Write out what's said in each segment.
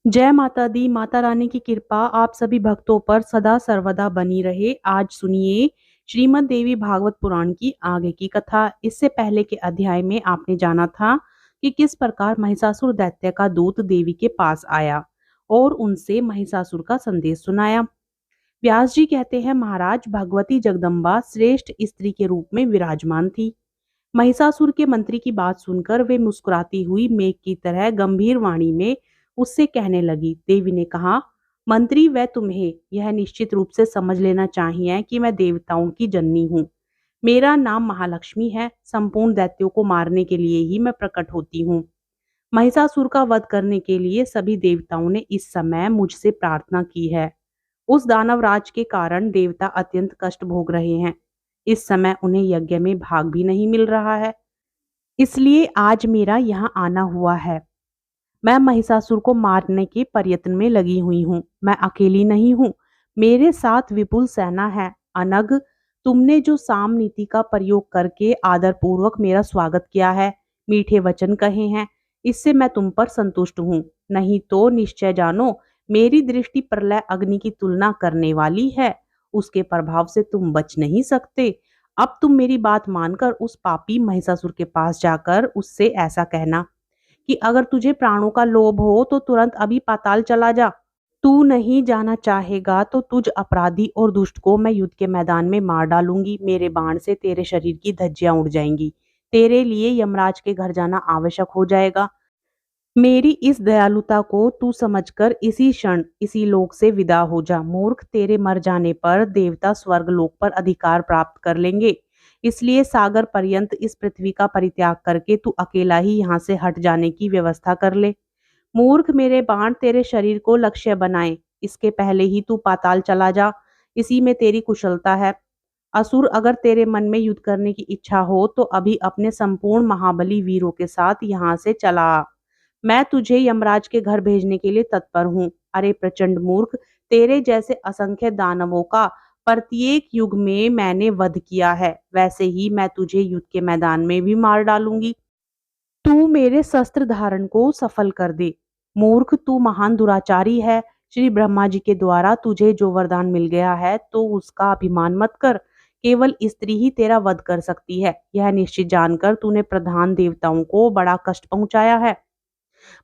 जय माता दी। माता रानी की कृपा आप सभी भक्तों पर सदा सर्वदा बनी रहे। आज सुनिए श्रीमद् देवी भागवत पुराण की आगे की कथा। इससे पहले के अध्याय में आपने जाना था कि किस प्रकार महिषासुर दैत्य का दूत देवी के पास आया और उनसे महिषासुर का संदेश सुनाया। व्यास जी कहते हैं, महाराज, भगवती जगदम्बा श्रेष्ठ स्त्री के रूप में विराजमान थी। महिषासुर के मंत्री की बात सुनकर वे मुस्कुराती हुई मेघ की तरह गंभीर वाणी में उससे कहने लगी। देवी ने कहा, मंत्री, वह तुम्हें यह निश्चित रूप से समझ लेना चाहिए कि मैं देवताओं की जननी हूँ। मेरा नाम महालक्ष्मी है। संपूर्ण दैत्यों को मारने के लिए ही मैं प्रकट होती हूँ। महिषासुर का वध करने के लिए सभी देवताओं ने इस समय मुझसे प्रार्थना की है। उस दानवराज के कारण देवता अत्यंत कष्ट भोग रहे हैं। इस समय उन्हें यज्ञ में भाग भी नहीं मिल रहा है, इसलिए आज मेरा यहाँ आना हुआ है। मैं महिषासुर को मारने के प्रयत्न में लगी हुई हूँ। मैं अकेली नहीं हूँ, मेरे साथ विपुल सेना है। अनग, तुमने जो साम नीति का प्रयोग करके आदर पूर्वक मेरा स्वागत किया है, मीठे वचन कहे हैं, इससे मैं तुम पर संतुष्ट हूँ। नहीं तो निश्चय जानो, मेरी दृष्टि प्रलय अग्नि की तुलना करने वाली है। उसके प्रभाव से तुम बच नहीं सकते। अब तुम मेरी बात मानकर उस पापी महिषासुर के पास जाकर उससे ऐसा कहना कि अगर तुझे प्राणों का लोभ हो तो तुरंत अभी पाताल चला जा। तू नहीं जाना चाहेगा तो तुझ अपराधी और दुष्ट को मैं युद्ध के मैदान में मार डालूंगी। मेरे बाण से तेरे शरीर की धज्जियां उड़ जाएंगी। तेरे लिए यमराज के घर जाना आवश्यक हो जाएगा। मेरी इस दयालुता को तू समझकर इसी क्षण इसी लोक से विदा हो जा। मूर्ख, तेरे मर जाने पर देवता स्वर्ग लोक पर अधिकार प्राप्त कर लेंगे। इसलिए सागर पर्यंत इस पृथ्वी का परित्याग करके तू अकेला ही यहाँ से हट जाने की व्यवस्था कर ले। मूर्ख, मेरे बाण तेरे शरीर को लक्ष्य बनाए, इसके पहले ही तू पाताल चला जा। इसी में तेरी कुशलता है। असुर, अगर तेरे मन में युद्ध करने की इच्छा हो तो अभी अपने संपूर्ण महाबली वीरों के साथ यहाँ से चला आ। मैं तुझे यमराज के घर भेजने के लिए तत्पर हूँ। अरे प्रचंड मूर्ख, तेरे जैसे असंख्य दानवों का प्रत्येक युग में मैंने वध किया है, वैसे ही मैं तुझे युद्ध के मैदान में भी मार डालूंगी। तू मेरे शस्त्र धारण को सफल कर दे। मूर्ख, तू महान दुराचारी है। श्री ब्रह्मा जी के द्वारा तुझे जो वरदान मिल गया है तो उसका अभिमान मत कर। केवल स्त्री ही तेरा वध कर सकती है। यह निश्चित जानकर तूने प्रधान देवताओं को बड़ा कष्ट पहुंचाया है।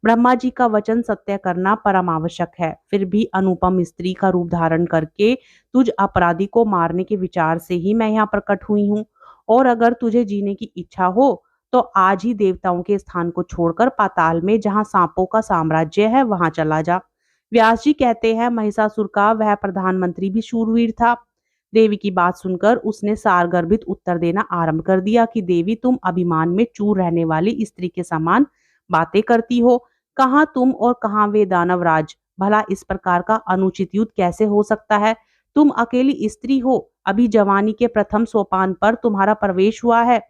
ब्रह्मा जी का वचन सत्य करना परम आवश्यक है। फिर भी अनुपम स्त्री का रूप धारण करके तुझ अपराधी को मारने के विचार से ही मैं यहाँ प्रकट हुई हूँ। और अगर तुझे जीने की इच्छा हो तो आज ही देवताओं के स्थान को छोड़कर पाताल में, जहाँ सांपों का साम्राज्य है, वहां चला जा। व्यास जी कहते हैं, महिषासुर का वह प्रधानमंत्री भी शूरवीर था। देवी की बात सुनकर उसने सारगर्भित उत्तर देना आरंभ कर दिया कि देवी, तुम अभिमान में चूर रहने वाली स्त्री के समान बातें करती हो। कहाँ तुम और कहाँ वे दानवराज। भला इस प्रकार का अनुचित युद्ध कैसे हो सकता है। तुम अकेली स्त्री हो। अभी जवानी के प्रथम सोपान पर तुम्हारा प्रवेश हुआ है।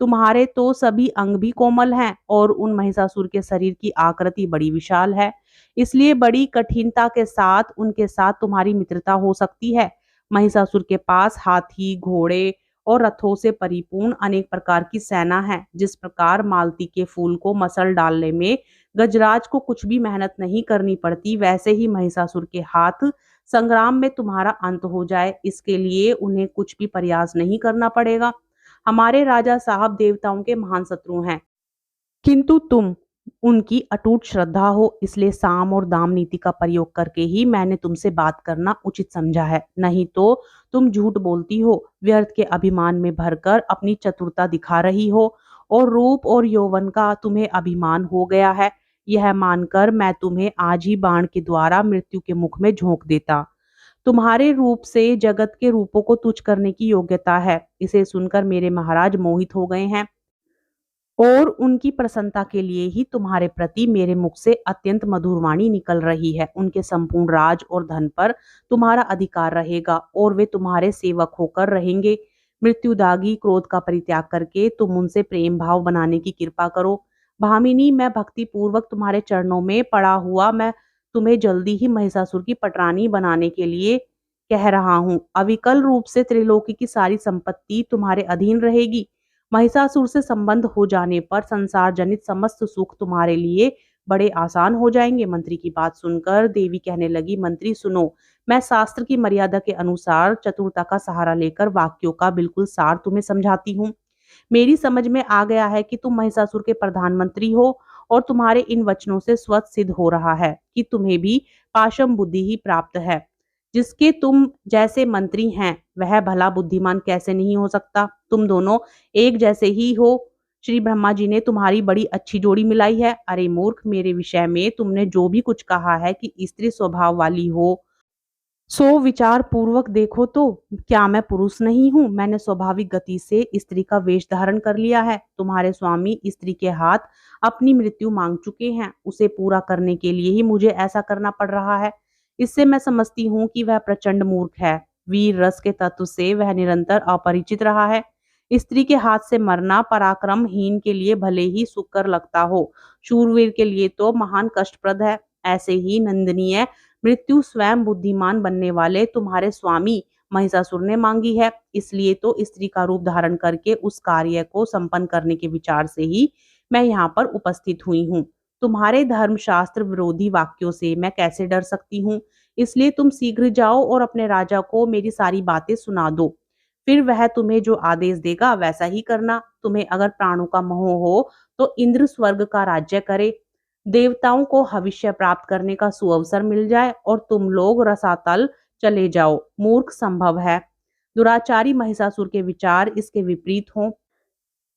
तुम्हारे तो सभी अंग भी कोमल हैं और उन महिषासुर के शरीर की आकृति बड़ी विशाल है। इसलिए बड़ी कठिनता के साथ उनके साथ तुम्हारी मित्रता हो सकती है। महिषासुर के पास हाथी, घोड़े और रथों से परिपूर्ण अनेक प्रकार की सेना है। जिस प्रकार मालती के फूल को मसल डालने में गजराज को कुछ भी मेहनत नहीं करनी पड़ती, वैसे ही महिषासुर के हाथ संग्राम में तुम्हारा अंत हो जाए, इसके लिए उन्हें कुछ भी प्रयास नहीं करना पड़ेगा। हमारे राजा साहब देवताओं के महान शत्रु हैं, किंतु तुम उनकी अटूट श्रद्धा हो, इसलिए साम और दाम नीति का प्रयोग करके ही मैंने तुमसे बात करना उचित समझा है। नहीं तो तुम झूठ बोलती हो, व्यर्थ के अभिमान में भरकर अपनी चतुरता दिखा रही हो और रूप और यौवन का तुम्हें अभिमान हो गया है। यह मानकर मैं तुम्हें आज ही बाण के द्वारा मृत्यु के मुख में झोंक देता। तुम्हारे रूप से जगत के रूपों को तुच्छ करने की योग्यता है। इसे सुनकर मेरे महाराज मोहित हो गए हैं और उनकी प्रसन्नता के लिए ही तुम्हारे प्रति मेरे मुख से अत्यंत मधुर वाणी निकल रही है। उनके संपूर्ण राज और धन पर तुम्हारा अधिकार रहेगा और वे तुम्हारे सेवक होकर रहेंगे। मृत्युदागी क्रोध का परित्याग करके तुम उनसे प्रेम भाव बनाने की कृपा करो। भामिनी, मैं भक्ति पूर्वक तुम्हारे चरणों में पड़ा हुआ मैं तुम्हें जल्दी ही महिषासुर की पटरानी बनाने के लिए कह रहा हूँ। अविकल रूप से त्रिलोकी की सारी संपत्ति तुम्हारे अधीन रहेगी। महिषासुर से संबंध हो जाने पर संसार जनित समस्त सुख तुम्हारे लिए बड़े आसान हो जाएंगे। मंत्री की बात सुनकर देवी कहने लगी, मंत्री सुनो, मैं शास्त्र की मर्यादा के अनुसार चतुरता का सहारा लेकर वाक्यों का बिल्कुल सार तुम्हें समझाती हूँ। मेरी समझ में आ गया है कि तुम महिषासुर के प्रधानमंत्री हो और तुम्हारे इन वचनों से स्वतः सिद्ध हो रहा है कि तुम्हें भी पाशम बुद्धि ही प्राप्त है। जिसके तुम जैसे मंत्री हैं वह भला बुद्धिमान कैसे नहीं हो सकता। तुम दोनों एक जैसे ही हो। श्री ब्रह्मा जी ने तुम्हारी बड़ी अच्छी जोड़ी मिलाई है। अरे मूर्ख, मेरे विषय में तुमने जो भी कुछ कहा है कि स्त्री स्वभाव वाली हो, सो विचार पूर्वक देखो तो क्या मैं पुरुष नहीं हूँ। मैंने स्वाभाविक गति से स्त्री का वेश धारण कर लिया है। तुम्हारे स्वामी स्त्री के हाथ अपनी मृत्यु मांग चुके हैं। उसे पूरा करने के लिए ही मुझे ऐसा करना पड़ रहा है। इससे मैं समझती हूँ कि वह प्रचंड मूर्ख है। वीर रस के तत्व से वह निरंतर अपरिचित रहा है। स्त्री के हाथ से मरना पराक्रमहीन के लिए भले ही सुकर लगता हो, शूरवीर के लिए तो महान कष्टप्रद है। ऐसे ही नंदनीय मृत्यु स्वयं बुद्धिमान बनने वाले तुम्हारे स्वामी महिषासुर ने मांगी है। इसलिए तो स्त्री का रूप धारण करके उस कार्य को संपन्न करने के विचार से ही मैं यहाँ पर उपस्थित हुई हूँ। तुम्हारे धर्मशास्त्र विरोधी वाक्यों से मैं कैसे डर सकती हूँ। इसलिए तुम शीघ्र जाओ और अपने राजा को मेरी सारी बातें सुना दो। फिर वह तुम्हें जो आदेश देगा वैसा ही करना। तुम्हें अगर प्राणों का मोह हो तो इंद्र स्वर्ग का राज्य करे, देवताओं को भविष्य प्राप्त करने का सुअवसर मिल जाए और तुम लोग रसातल चले जाओ। मूर्ख संभव है दुराचारी महिषासुर के विचार इसके विपरीत हों।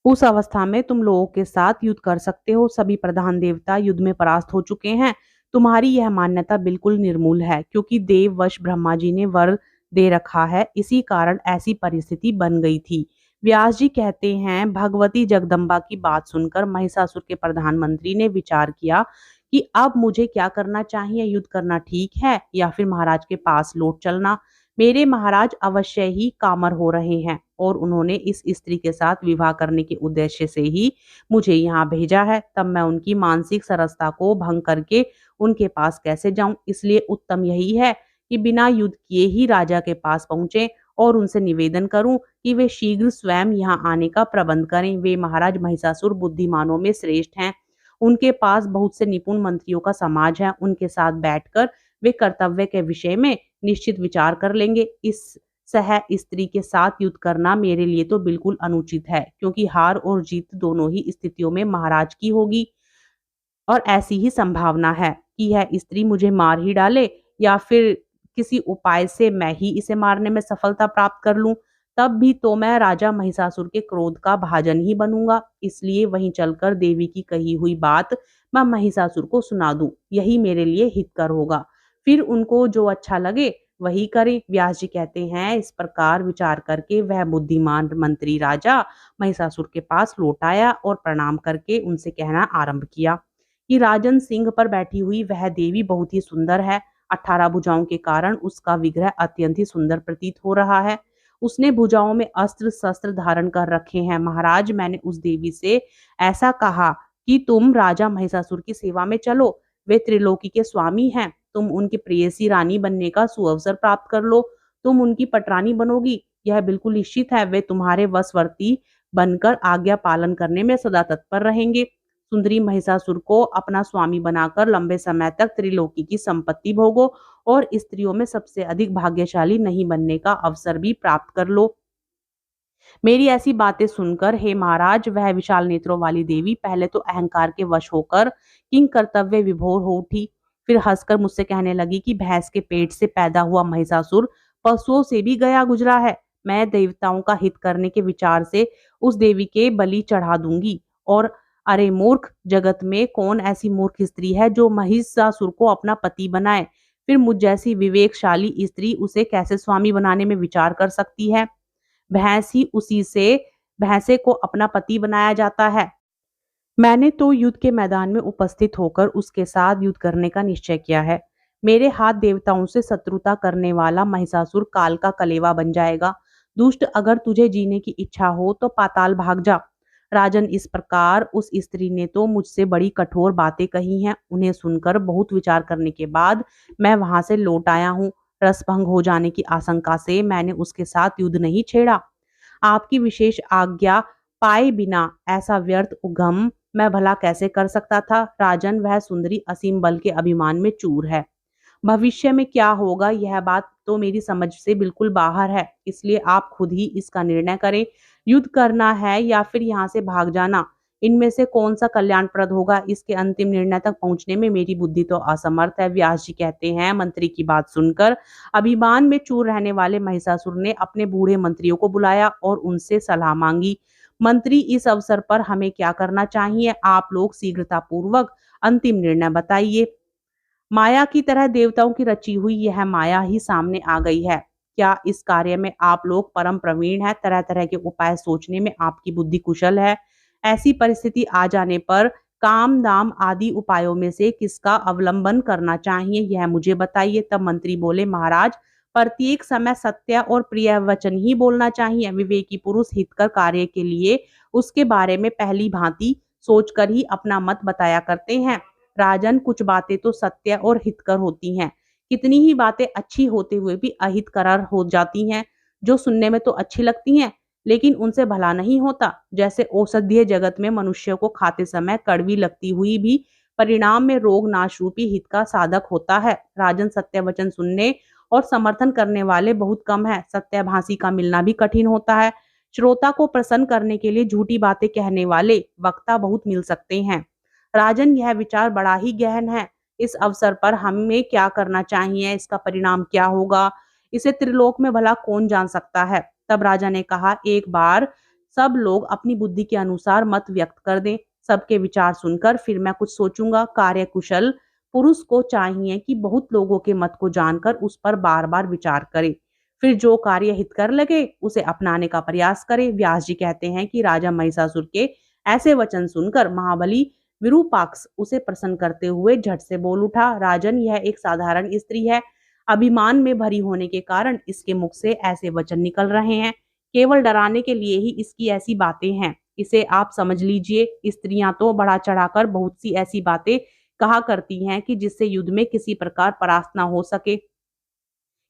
उस अवस्था में तुम लोगों के साथ युद्ध कर सकते हो। सभी प्रधान देवता युद्ध में परास्त हो चुके हैं। तुम्हारी यह मान्यता बिल्कुल निर्मूल है, क्योंकि देववश ब्रह्मा जी ने वर दे रखा है। इसी कारण ऐसी परिस्थिति बन गई थी। व्यास जी कहते हैं, भगवती जगदम्बा की बात सुनकर महिषासुर के प्रधानमंत्री ने विचार किया कि अब मुझे क्या करना चाहिए, युद्ध करना ठीक है या फिर महाराज के पास लौट चलना। मेरे महाराज अवश्य ही कामर हो रहे हैं और उन्होंने इस स्त्री के साथ विवाह करने के उद्देश्य से ही मुझे यहाँ भेजा है। तब मैं उनकी मानसिक सरसता को भंग करके उनके पास कैसे जाऊं। इसलिए उत्तम यही है कि बिना युद्ध किए ही राजा के पास पहुंचे और उनसे निवेदन करूं कि वे शीघ्र स्वयं यहाँ आने का प्रबंध करें। वे महाराज महिषासुर बुद्धिमानों में श्रेष्ठ हैं। उनके पास बहुत से निपुण मंत्रियों का समाज है। उनके साथ बैठकर वे कर्तव्य के विषय में निश्चित विचार कर लेंगे। इस सह स्त्री के साथ युद्ध करना मेरे लिए तो बिल्कुल अनुचित है, क्योंकि हार और जीत दोनों ही स्थितियों में महाराज की होगी और ऐसी ही संभावना है कि यह स्त्री मुझे मार ही डाले या फिर किसी उपाय से मैं ही इसे मारने में सफलता प्राप्त कर लूं। तब भी तो मैं राजा महिषासुर के क्रोध का भाजन ही बनूंगा। इसलिए वहीं चलकर देवी की कही हुई बात मैं महिषासुर को सुना दूं, यही मेरे लिए हितकर होगा। फिर उनको जो अच्छा लगे वही करें। व्यास जी कहते हैं, इस प्रकार विचार करके वह बुद्धिमान मंत्री राजा महिषासुर के पास लौट आया और प्रणाम करके उनसे कहना आरंभ किया कि राजन, सिंह पर बैठी हुई वह देवी बहुत ही सुंदर है। 18 भुजाओं के कारण उसका विग्रह अत्यंत ही सुंदर प्रतीत हो रहा है। उसने भुजाओं में अस्त्र शस्त्र धारण कर रखे हैं। महाराज, मैंने उस देवी से ऐसा कहा कि तुम राजा महिषासुर की सेवा में चलो। वे त्रिलोकी के स्वामी हैं। तुम उनकी प्रेयसी रानी बनने का सुअवसर प्राप्त कर लो। तुम उनकी पटरानी बनोगी, यह बिल्कुल निश्चित है। वे तुम्हारे वशवर्ती बनकर आज्ञा पालन करने में सदा तत्पर रहेंगे। सुंदरी महिषासुर को अपना स्वामी बनाकर लंबे समय तक त्रिलोकी की संपत्ति भोगो और स्त्रियों में सबसे अधिक भाग्यशाली नहीं बनने का अवसर भी प्राप्त कर लो। मेरी ऐसी बातें सुनकर, हे महाराज, वह विशाल नेत्रों वाली देवी पहले तो अहंकार के वश होकर किंग कर्तव्य विभोर हो उठी। फिर हंसकर मुझसे कहने लगी कि भैंस के पेट से पैदा हुआ महिषासुर पशुओं से भी गया गुजरा है। मैं देवताओं का हित करने के विचार से उस देवी के बलि चढ़ा दूंगी। और अरे मूर्ख, जगत में कौन ऐसी मूर्ख स्त्री है जो महिषासुर को अपना पति बनाए। फिर मुझ जैसी विवेकशाली स्त्री उसे कैसे स्वामी बनाने में विचार कर सकती है। भैंस ही उसी से भैंसे को अपना पति बनाया जाता है। मैंने तो युद्ध के मैदान में उपस्थित होकर उसके साथ युद्ध करने का निश्चय किया है। मेरे हाथ देवताओं से शत्रुता करने वाला महिषासुर काल का कलेवा बन जाएगा। दुष्ट, अगर तुझे जीने की इच्छा हो तो पाताल भाग जा। राजन, इस प्रकार उस स्त्री ने तो मुझसे बड़ी कठोर बातें कही हैं। उन्हें सुनकर बहुत विचार करने के बाद मैं वहां से लौट आया हूँ। रसभंग हो जाने की आशंका से मैंने उसके साथ युद्ध नहीं छेड़ा। आपकी विशेष आज्ञा पाए बिना ऐसा व्यर्थ उद्यम मैं भला कैसे कर सकता था? राजन, वह सुंदरी असीम बल के अभिमान में चूर है। भविष्य में क्या होगा यह बात तो मेरी समझ से बिल्कुल बाहर है, इसलिए आप खुद ही इसका निर्णय करें। युद्ध करना है या फिर यहाँ से भाग जाना, इनमें से कौन सा कल्याणप्रद होगा, इसके अंतिम निर्णय तक पहुंचने में मेरी बुद्धि तो असमर्थ है। व्यास जी कहते हैं, मंत्री की बात सुनकर अभिमान में चूर रहने वाले महिषासुर ने अपने बूढ़े मंत्रियों को बुलाया और उनसे सलाह मांगी। मंत्री, इस अवसर पर हमें क्या करना चाहिए? आप लोग शीघ्रतापूर्वक अंतिम निर्णय बताइए। माया की तरह देवताओं की रची हुई यह माया ही सामने आ गई है। क्या इस कार्य में आप लोग परम प्रवीण हैं? तरह तरह के उपाय सोचने में आपकी बुद्धि कुशल है। ऐसी परिस्थिति आ जाने पर काम दाम आदि उपायों में से किसका अवलंबन करना चाहिए, यह मुझे बताइए। तब मंत्री बोले, महाराज, प्रत्येक समय सत्य और प्रिय वचन ही बोलना चाहिए। विवेकी पुरुष हितकर कार्य के लिए उसके बारे में पहली भांति सोचकर ही अपना मत बताया करते हैं। राजन, कुछ बातें तो सत्य और हितकर होती हैं, कितनी ही बातें अच्छी होते हुए भी अहितकर हो जाती हैं, जो सुनने में तो अच्छी लगती हैं लेकिन उनसे भला नहीं होता। जैसे औषधीय जगत में मनुष्य को खाते समय कड़वी लगती हुई भी परिणाम में रोग नाश रूपी हित का साधक होता है। राजन, सत्य वचन सुनने और समर्थन करने वाले बहुत कम है। सत्याभाषी का मिलना भी कठिन होता है। श्रोता को प्रसन्न करने के लिए झूठी बातें कहने वाले वक्ता बहुत मिल सकते हैं। राजन, यह विचार बड़ा ही गहन है। इस अवसर पर हमें क्या करना चाहिए, इसका परिणाम क्या होगा, इसे त्रिलोक में भला कौन जान सकता है। तब राजा ने कहा, एक बार सब लोग अपनी बुद्धि के अनुसार मत व्यक्त कर दें। सबके विचार सुनकर फिर मैं कुछ सोचूंगा। कार्यकुशल पुरुष को चाहिए कि बहुत लोगों के मत को जानकर उस पर बार बार विचार करे, फिर जो कार्य हितकर लगे उसे अपनाने का प्रयास करे। व्यास जी कहते हैं कि राजा महिषासुर के ऐसे वचन सुनकर महाबली विरूपाक्ष उसे प्रसन्न करते हुए झट से बोल उठा, राजन, यह एक साधारण स्त्री है। अभिमान में भरी होने के कारण इसके मुख से ऐसे वचन निकल रहे हैं। केवल डराने के लिए ही इसकी ऐसी बातें हैं। इसे आप समझ लीजिए। स्त्रियां तो बढ़ा चढ़ाकर बहुत सी ऐसी बातें कहा करती हैं कि जिससे युद्ध में किसी प्रकार परास्त न हो सके,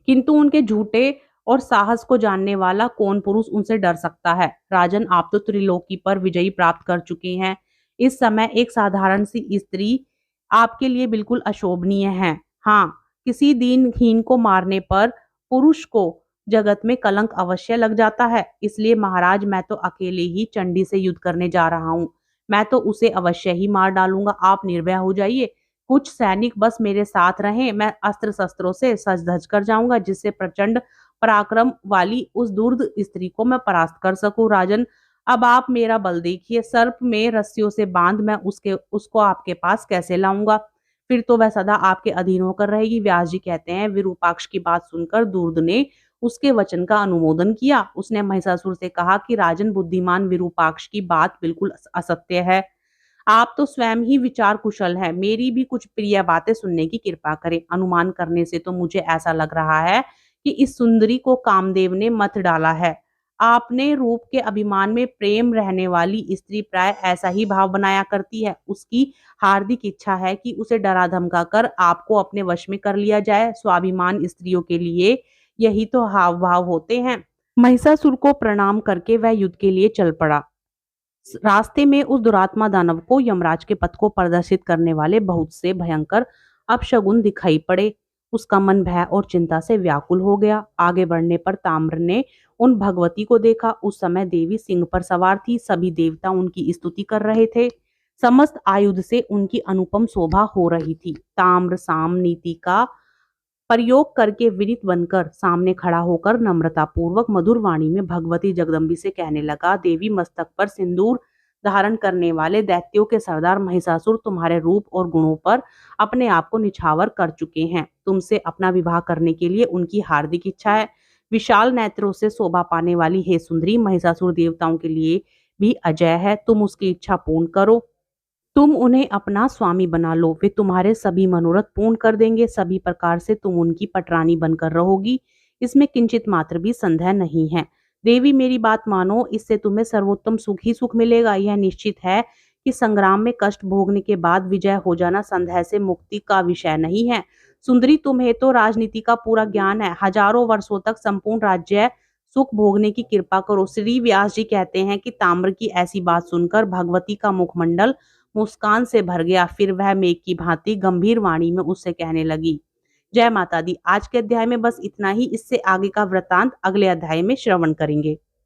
किंतु उनके झूठे और साहस को जानने वाला कौन पुरुष उनसे डर सकता है। राजन, आप तो त्रिलोकी पर विजयी प्राप्त कर चुके हैं। इस समय एक साधारण सी स्त्री आपके लिए बिल्कुल अशोभनीय है। हाँ, किसी दीनहीन को मारने पर पुरुष को जगत में कलंक अवश्य लग जाता है। इसलिए महाराज, मैं तो अकेले ही चंडी से युद्ध करने जा रहा हूँ। मैं तो उसे अवश्य ही मार डालूंगा। आप निर्भय हो जाइए। कुछ सैनिक बस मेरे साथ रहें, मैं अस्त्र शस्त्रों से सज धज कर जाऊंगा, जिससे प्रचंड पराक्रम वाली उस दुर्द स्त्री को मैं परास्त कर सकूं। राजन, अब आप मेरा बल देखिए। सर्प में रस्सियों से बांध मैं उसको आपके पास कैसे लाऊंगा? फिर तो वह सदा आपके अधीन होकर रहेगी। व्यास जी कहते हैं, विरूपाक्ष की बात सुनकर दुर्द ने उसके वचन का अनुमोदन किया। उसने महिषासुर से कहा कि राजन, बुद्धिमान विरूपाक्ष की बात बिल्कुल असत्य है। आप तो स्वयं ही विचार कुशल है। मेरी भी कुछ प्रिय बातें सुनने की कृपा करें। अनुमान करने से तो मुझे ऐसा लग रहा है कि इस सुंदरी को कामदेव ने मत डाला है। आपने रूप के अभिमान में प्रेम रहने वाली स्त्री प्राय ऐसा ही भाव बनाया करती है। उसकी हार्दिक इच्छा है कि उसे डरा धमका कर आपको अपने वश में कर लिया जाए। स्वाभिमान स्त्रियों के लिए यही तो हाव भाव होते हैं। महिषासुर को प्रणाम करके वह युद्ध के लिए चल पड़ा। रास्ते में उस दुरात्मा दानव को यमराज के पथ को प्रदर्शित करने वाले बहुत से भयंकर अपशगुन दिखाई पड़े। उसका मन भय और चिंता से व्याकुल हो गया। आगे बढ़ने पर ताम्र ने उन भगवती को देखा। उस समय देवी सिंह पर सवार थी। सभी देवता उनकी स्तुति कर रहे थे। समस्त आयुध से उनकी अनुपम शोभा हो रही थी। ताम्र साम नीति का प्रयोग करके विनित बनकर सामने खड़ा होकर नम्रता पूर्वक मधुर वाणी में भगवती जगदम्बी से कहने लगा, देवी, मस्तक पर सिंदूर धारण करने वाले दैत्यों के सरदार महिषासुर तुम्हारे रूप और गुणों पर अपने आप को निछावर कर चुके हैं। तुमसे अपना विवाह करने के लिए उनकी हार्दिक इच्छा है। विशाल नेत्रों से शोभा पाने वाली हे सुंदरी, महिषासुर देवताओं के लिए भी अजय है। तुम उसकी इच्छा पूर्ण करो। तुम उन्हें अपना स्वामी बना लो। वे तुम्हारे सभी मनोरथ पूर्ण कर देंगे। सभी प्रकार से तुम उनकी पटरानी बनकर रहोगी। इसमें किंचित मात्र भी संदेह नहीं है। देवी, मेरी बात मानो। इससे तुम्हें सर्वोत्तम सुख ही सुख मिलेगा। यह निश्चित है कि संग्राम में कष्ट भोगने के बाद विजय हो जाना संदेह से मुक्ति का विषय नहीं है। सुंदरी, तुम्हें तो राजनीति का पूरा ज्ञान है। हजारों वर्षों तक संपूर्ण राज्य सुख भोगने की कृपा करो। श्री व्यास जी कहते हैं कि ताम्र की ऐसी बात सुनकर भगवती का मुखमंडल मुस्कान से भर गया। फिर वह मेघ की भांति गंभीर वाणी में उससे कहने लगी, जय माता दी। आज के अध्याय में बस इतना ही। इससे आगे का वृतांत अगले अध्याय में श्रवण करेंगे।